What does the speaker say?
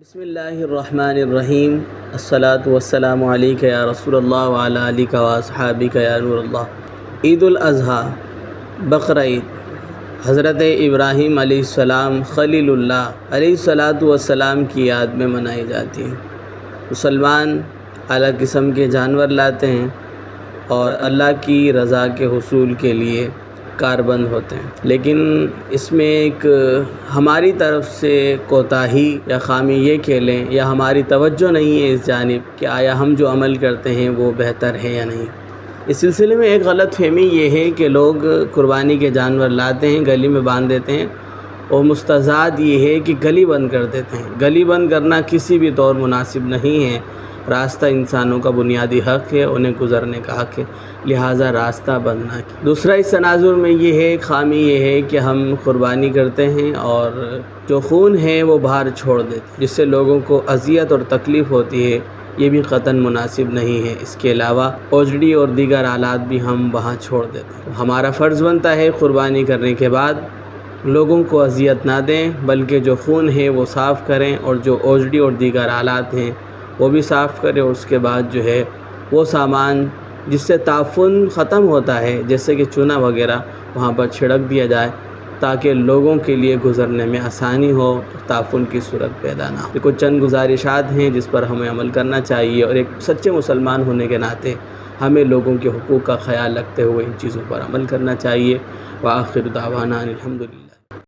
بسم اللہ الرحمن الرحیم الصلاۃ والسلام علیک یا رسول اللہ وعلی آلک و اصحابک یا نور اللہ۔ عید الاضحیٰ، بقرعید، حضرت ابراہیم علیہ السلام خلیل اللہ علیہ السلام کی یاد میں منائی جاتی ہے۔ مسلمان اعلیٰ قسم کے جانور لاتے ہیں اور اللہ کی رضا کے حصول کے لیے کاربند ہوتے ہیں، لیکن اس میں ایک ہماری طرف سے کوتاہی یا خامی یہ کہہ لیں یا ہماری توجہ نہیں ہے اس جانب کہ آیا ہم جو عمل کرتے ہیں وہ بہتر ہے یا نہیں۔ اس سلسلے میں ایک غلط فہمی یہ ہے کہ لوگ قربانی کے جانور لاتے ہیں، گلی میں باندھ دیتے ہیں، اور مستضاد یہ ہے کہ گلی بند کر دیتے ہیں۔ گلی بند کرنا کسی بھی طور مناسب نہیں ہے۔ راستہ انسانوں کا بنیادی حق ہے، انہیں گزرنے کا حق ہے، لہٰذا راستہ بند نہ کیا۔ دوسرا اس تناظر میں یہ ہے، خامی یہ ہے کہ ہم قربانی کرتے ہیں اور جو خون ہے وہ باہر چھوڑ دیتے ہیں، جس سے لوگوں کو اذیت اور تکلیف ہوتی ہے، یہ بھی قطعاً مناسب نہیں ہے۔ اس کے علاوہ اوجڑی اور دیگر آلات بھی ہم وہاں چھوڑ دیتے ہیں۔ ہمارا فرض بنتا ہے قربانی کرنے کے بعد لوگوں کو اذیت نہ دیں، بلکہ جو خون ہے وہ صاف کریں، اور جو اوجڑی اور دیگر آلات ہیں وہ بھی صاف کریں، اور اس کے بعد جو ہے وہ سامان جس سے تعفن ختم ہوتا ہے، جیسے کہ چونا وغیرہ، وہاں پر چھڑک دیا جائے تاکہ لوگوں کے لیے گزرنے میں آسانی ہو، تعفن کی صورت پیدا نہ ہو۔ یہ کچھ چند گزارشات ہیں جس پر ہمیں عمل کرنا چاہیے، اور ایک سچے مسلمان ہونے کے ناطے ہمیں لوگوں کے حقوق کا خیال رکھتے ہوئے ان چیزوں پر عمل کرنا چاہیے۔ وآخر دعوانا الحمدللہ۔